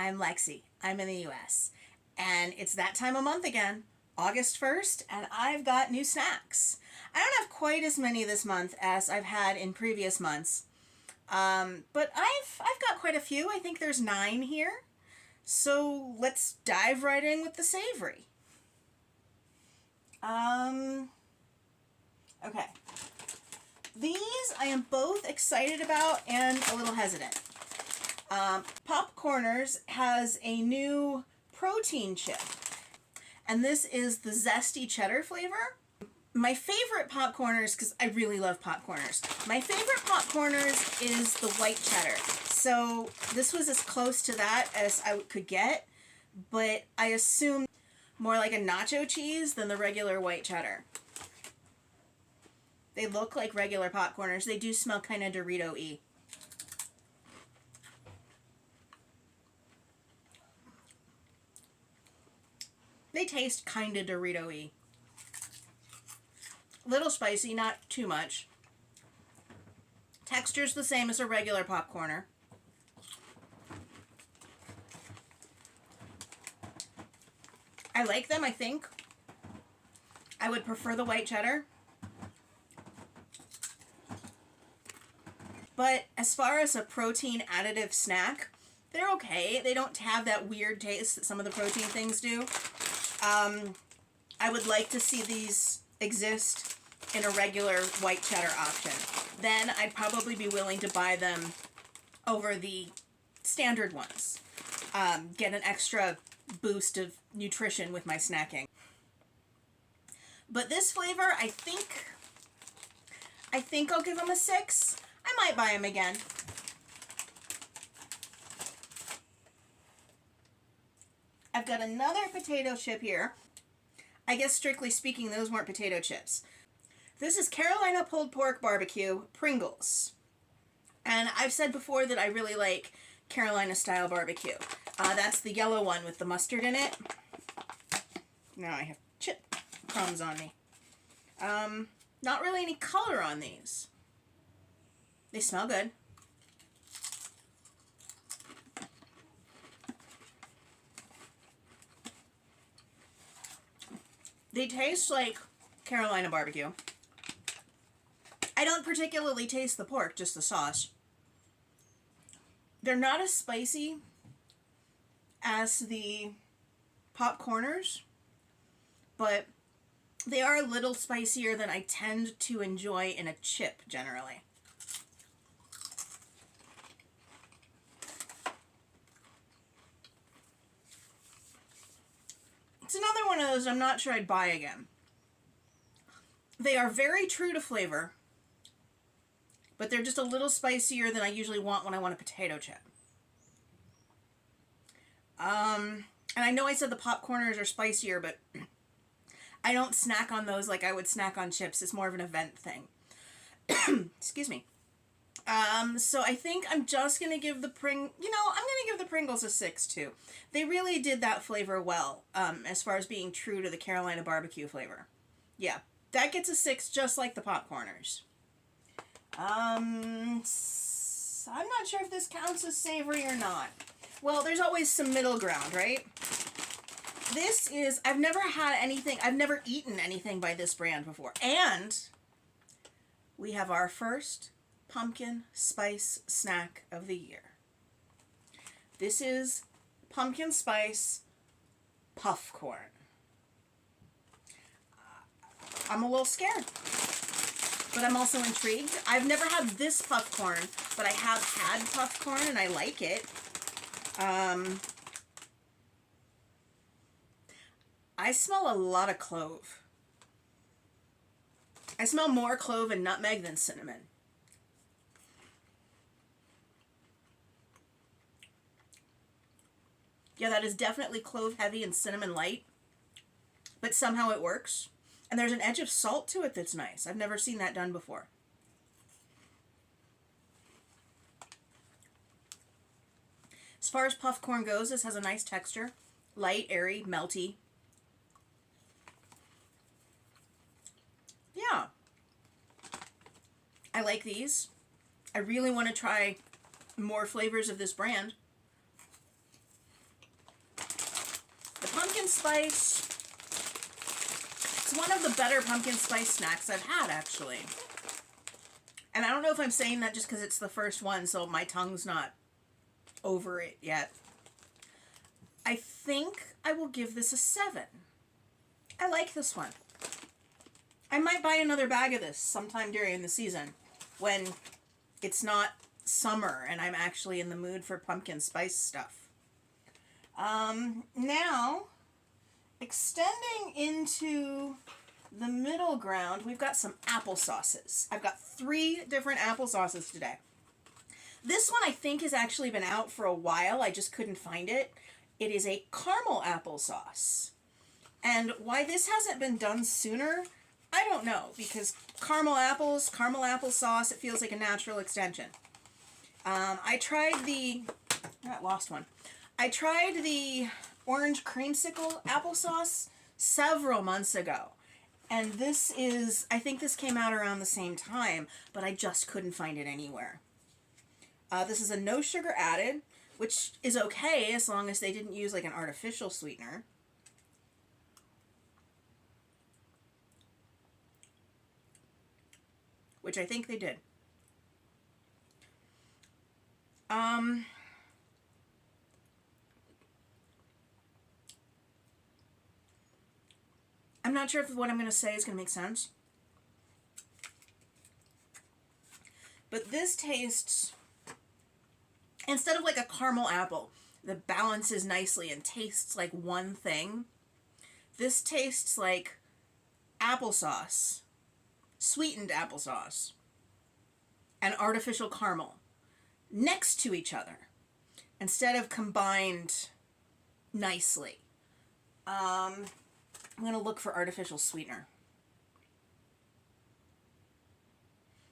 I'm Lexi. I'm in the US. And it's that time of month again, August 1st, and I've got new snacks. I don't have quite as many this month as I've had in previous months. But I've got quite a few. I think there's 9 here. So let's dive right in with the savory. Okay. These I am both excited about and a little hesitant. Popcorners has a new protein chip, and this is the zesty cheddar flavor. My favorite popcorners, because I really love popcorners, my favorite popcorners is the white cheddar. So this was as close to that as I could get, but I assume more like a nacho cheese than the regular white cheddar. They look like regular popcorners. They do smell kind of Dorito-y. They taste kind of Dorito-y. Little spicy, not too much. Texture's the same as a regular popcorner. I like them, I think. I would prefer the white cheddar. But as far as a protein additive snack, they're okay. They don't have that weird taste that some of the protein things do. I would like to see these exist in a regular white cheddar option. Then I'd probably be willing to buy them over the standard ones. Get an extra boost of nutrition with my snacking. But this flavor, I think I'll give them a 6. I might buy them again. I've got another potato chip here. I guess strictly speaking, those weren't potato chips. This is Carolina pulled pork barbecue Pringles. And I've said before that I really like Carolina style barbecue. That's the yellow one with the mustard in it. Now I have chip crumbs on me. Not really any color on these. They smell good. They taste like Carolina barbecue. I don't particularly taste the pork, just the sauce. They're not as spicy as the popcorners, but they are a little spicier than I tend to enjoy in a chip generally. It's another one of those I'm not sure I'd buy again. They are very true to flavor, but they're just a little spicier than I usually want when I want a potato chip. And I know I said the popcorners are spicier, but I don't snack on those like I would snack on chips. It's more of an event thing. Excuse me. So I think I'm just going to give the I'm going to give the Pringles a 6 too. They really did that flavor well, as far as being true to the Carolina barbecue flavor. Yeah, that gets a 6 just like the popcorners. I'm not sure if this counts as savory or not. Well, there's always some middle ground, right? This is, I've never eaten anything by this brand before. And we have our first pumpkin spice snack of the year. This is pumpkin spice puff corn. I'm a little scared, but I'm also intrigued. I've never had this puff corn, but I have had puff corn and I like it. I smell a lot of clove. I smell more clove and nutmeg than cinnamon. Yeah, that is definitely clove heavy and cinnamon light, but somehow it works. And there's an edge of salt to it that's nice. I've never seen that done before. As far as puff corn goes, this has a nice texture. Light, airy, melty. Yeah. I like these. I really want to try more flavors of this brand. The pumpkin spice, it's one of the better pumpkin spice snacks I've had, actually. And I don't know if I'm saying that just because it's the first one, so my tongue's not over it yet. I think I will give this a 7. I like this one. I might buy another bag of this sometime during the season when it's not summer and I'm actually in the mood for pumpkin spice stuff. Now, extending into the middle ground, we've got some applesauces. I've got 3 different applesauces today. This one I think has actually been out for a while. I just couldn't find it. It is a caramel applesauce. And why this hasn't been done sooner, I don't know. Because caramel apples, caramel applesauce, it feels like a natural extension. I tried the... I lost one. I tried the orange creamsicle applesauce several months ago. And this is... I think this came out around the same time, but I just couldn't find it anywhere. This is a no sugar added, which is okay as long as they didn't use like an artificial sweetener. Which I think they did. I'm not sure if what I'm going to say is going to make sense. But this tastes... Instead of like a caramel apple that balances nicely and tastes like one thing, this tastes like applesauce, sweetened applesauce, and artificial caramel next to each other instead of combined nicely. I'm going to look for artificial sweetener.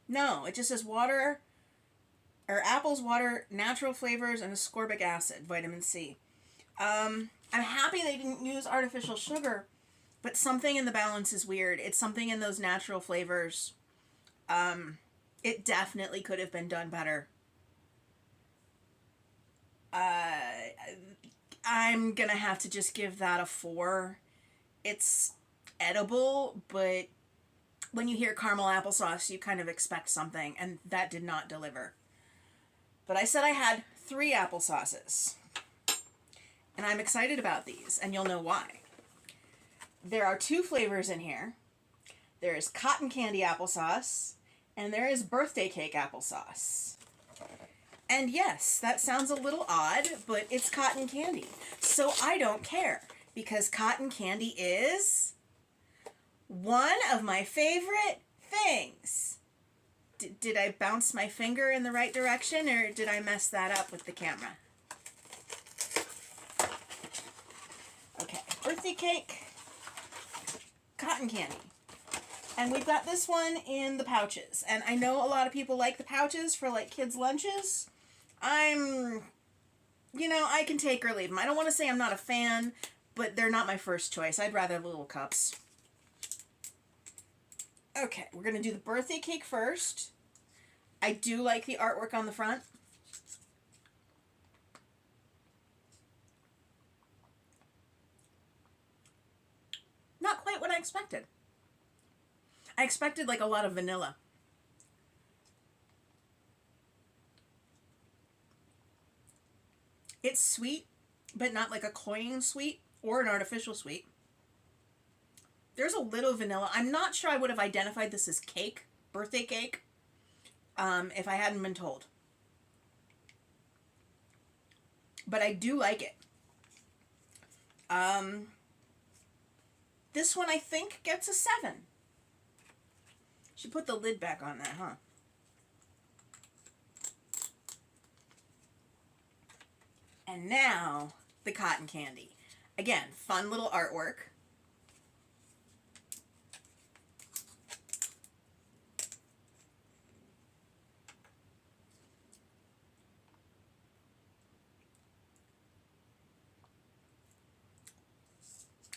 No, it just says water... or apples, water, natural flavors, and ascorbic acid, vitamin C. I'm happy they didn't use artificial sugar, but something in the balance is weird. It's something in those natural flavors. It definitely could have been done better. I'm gonna have to just give that a 4. It's edible, but when you hear caramel applesauce, you kind of expect something, and that did not deliver. But I said I had 3 applesauces. And I'm excited about these, and you'll know why. There are 2 flavors in here. There is cotton candy applesauce, and there is birthday cake applesauce. And yes, that sounds a little odd, but it's cotton candy. So I don't care, because cotton candy is one of my favorite things. Did I bounce my finger in the right direction, or did I mess that up with the camera? Okay, birthday cake, cotton candy. And we've got this one in the pouches. And I know a lot of people like the pouches for, like, kids' lunches. You know, I can take or leave them. I don't want to say I'm not a fan, but they're not my first choice. I'd rather little cups. Okay, we're going to do the birthday cake first. I do like the artwork on the front. Not quite what I expected. I expected like a lot of vanilla. It's sweet, but not like a cloying sweet or an artificial sweet. There's a little vanilla. I'm not sure I would have identified this as cake, birthday cake, if I hadn't been told. But I do like it. This one I think gets a 7. Should put the lid back on that, huh? And now, the cotton candy. Again, fun little artwork.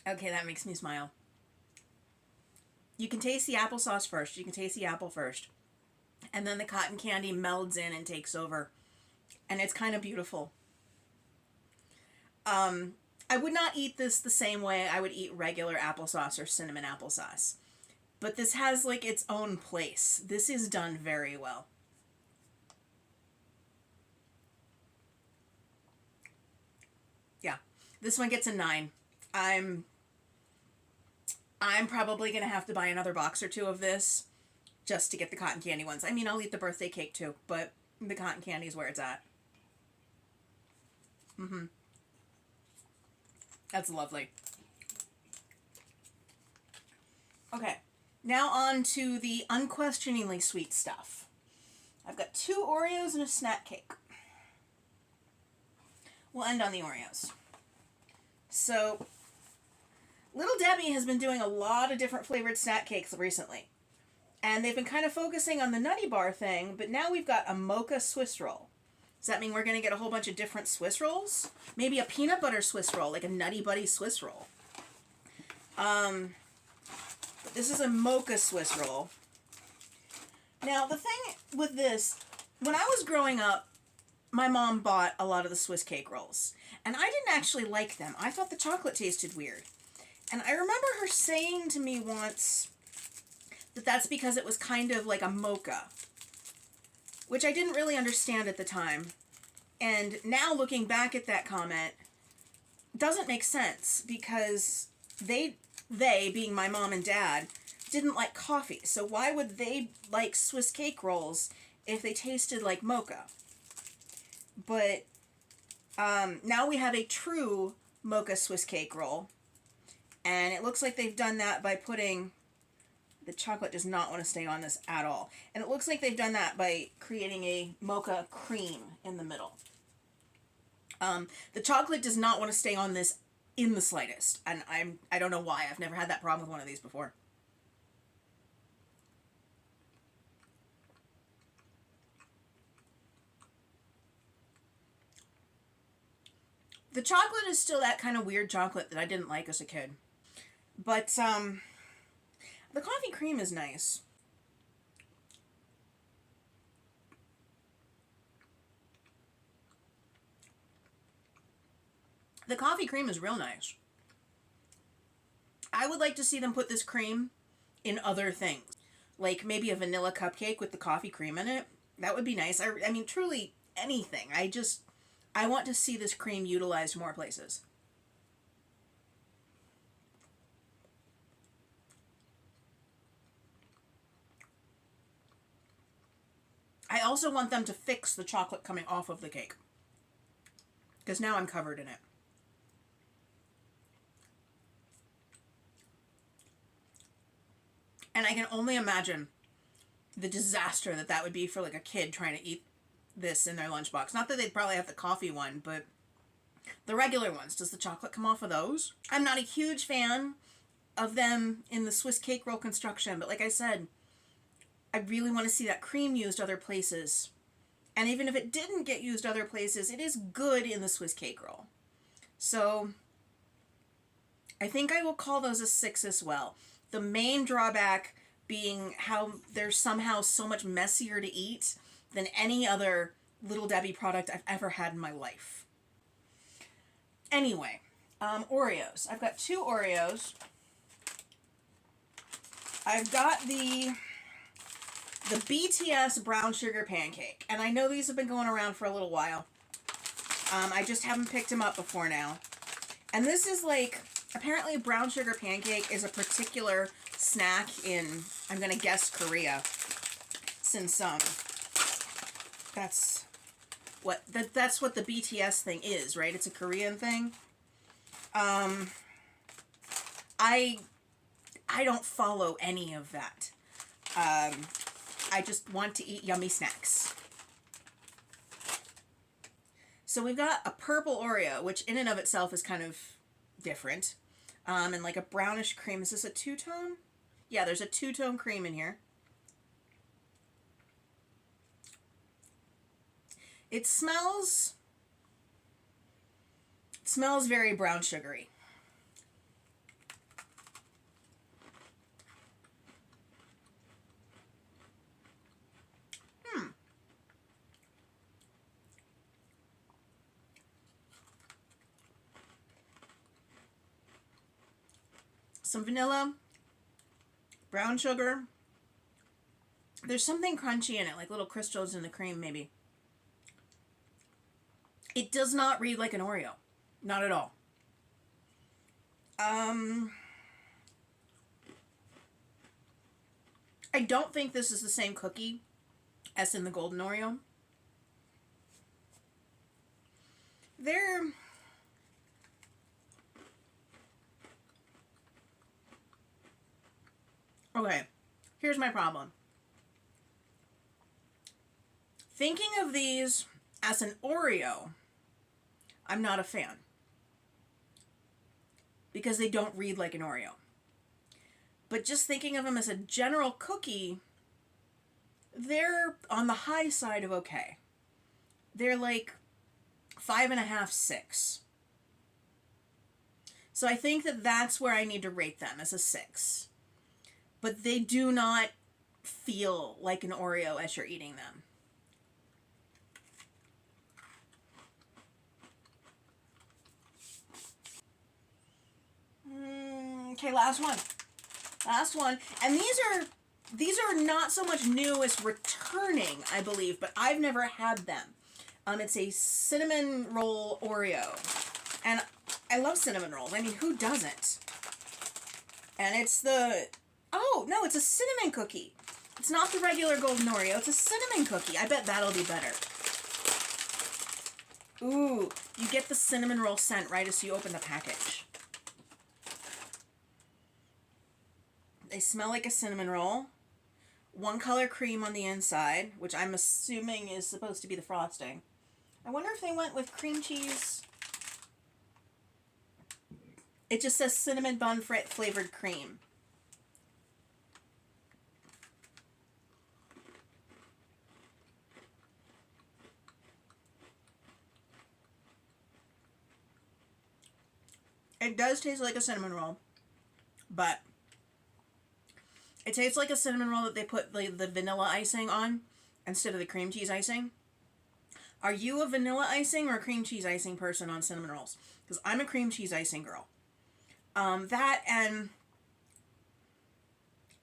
Okay, that makes me smile. You can taste the applesauce first. You can taste the apple first. And then the cotton candy melds in and takes over. And it's kind of beautiful. I would not eat this the same way I would eat regular applesauce or cinnamon applesauce. But this has like its own place. This is done very well. Yeah. This one gets a 9. I'm probably going to have to buy another box or two of this just to get the cotton candy ones. I mean, I'll eat the birthday cake too, but the cotton candy is where it's at. That's lovely. Okay, now on to the unquestioningly sweet stuff. I've got 2 Oreos and a snack cake. We'll end on the Oreos. So, Little Debbie has been doing a lot of different flavored snack cakes recently. And they've been kind of focusing on the Nutty Bar thing, but now we've got a mocha Swiss roll. Does that mean we're going to get a whole bunch of different Swiss rolls? Maybe a peanut butter Swiss roll, like a Nutty Buddy Swiss roll. This is a mocha Swiss roll. Now, the thing with this, when I was growing up, my mom bought a lot of the Swiss cake rolls. And I didn't actually like them. I thought the chocolate tasted weird. And I remember her saying to me once that that's because it was kind of like a mocha, which I didn't really understand at the time. And now looking back at that comment, doesn't make sense because they being my mom and dad, didn't like coffee. So why would they like Swiss cake rolls if they tasted like mocha? But now we have a true mocha Swiss cake roll. And it looks like they've done that by putting... The chocolate does not want to stay on this at all. And it looks like they've done that by creating a mocha cream in the middle. The chocolate does not want to stay on this in the slightest. And I don't know why. I've never had that problem with one of these before. The chocolate is still that kind of weird chocolate that I didn't like as a kid. But, the coffee cream is nice. The coffee cream is real nice. I would like to see them put this cream in other things. Like maybe a vanilla cupcake with the coffee cream in it. That would be nice. I mean, truly anything. I want to see this cream utilized more places. I also want them to fix the chocolate coming off of the cake. Because now I'm covered in it. And I can only imagine the disaster that would be for like a kid trying to eat this in their lunchbox. Not that they'd probably have the coffee one, but the regular ones. Does the chocolate come off of those? I'm not a huge fan of them in the Swiss cake roll construction, but like I said, I really want to see that cream used other places. And even if it didn't get used other places, it is good in the Swiss cake roll. So I think I will call those a 6 as well. The main drawback being how they're somehow so much messier to eat than any other Little Debbie product I've ever had in my life. Anyway, Oreos. I've got 2 Oreos. I've got the BTS brown sugar pancake. And I know these have been going around for a little while. I just haven't picked them up before now. And this is like, apparently brown sugar pancake is a particular snack in, I'm going to guess, Korea. Since, that's what the BTS thing is, right? It's a Korean thing. I don't follow any of that. I just want to eat yummy snacks. So we've got a purple Oreo, which in and of itself is kind of different. And like a brownish cream. Is this a two-tone? Yeah, there's a two-tone cream in here. It smells very brown sugary. some vanilla, brown sugar. There's something crunchy in it, like little crystals in the cream, maybe. It does not read like an Oreo. Not at all. I don't think this is the same cookie as in the golden Oreo. They're... Okay, here's my problem. Thinking of these as an Oreo, I'm not a fan. Because they don't read like an Oreo. But just thinking of them as a general cookie, they're on the high side of okay. They're like 5.5, 6. So I think that that's where I need to rate them, as a 6. But they do not feel like an Oreo as you're eating them. Okay, last one. Last one. And these are not so much new as returning, I believe, but I've never had them. It's a cinnamon roll Oreo. And I love cinnamon rolls. I mean, who doesn't? And it's the... Oh, no, it's a cinnamon cookie. It's not the regular golden Oreo. It's a cinnamon cookie. I bet that'll be better. Ooh, you get the cinnamon roll scent right as you open the package. They smell like a cinnamon roll. One color cream on the inside, which I'm assuming is supposed to be the frosting. I wonder if they went with cream cheese. It just says cinnamon bun flavored cream. It does taste like a cinnamon roll, but it tastes like a cinnamon roll that they put the vanilla icing on instead of the cream cheese icing. Are you a vanilla icing or a cream cheese icing person on cinnamon rolls? Because I'm a cream cheese icing girl. That, and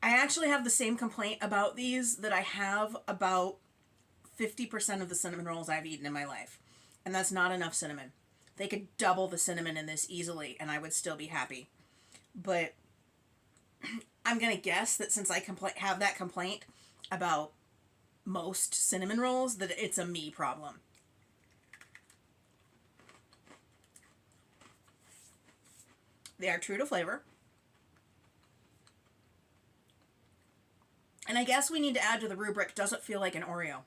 I actually have the same complaint about these that I have about 50% of the cinnamon rolls I've eaten in my life. And that's not enough cinnamon. They could double the cinnamon in this easily and I would still be happy. But I'm going to guess that since I have that complaint about most cinnamon rolls, that it's a me problem. They are true to flavor. And I guess we need to add to the rubric, does it feel like an Oreo?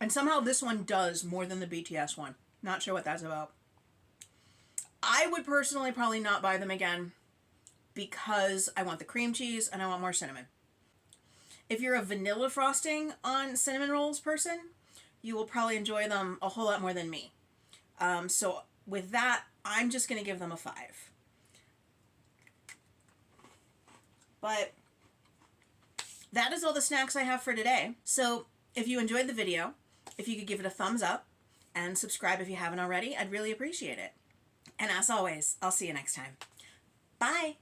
And somehow this one does more than the BTS one. Not sure what that's about. I would personally probably not buy them again because I want the cream cheese and I want more cinnamon. If you're a vanilla frosting on cinnamon rolls person, you will probably enjoy them a whole lot more than me. So with that, I'm just going to give them a 5. But that is all the snacks I have for today. So if you enjoyed the video, if you could give it a thumbs up and subscribe if you haven't already, I'd really appreciate it. And as always, I'll see you next time. Bye!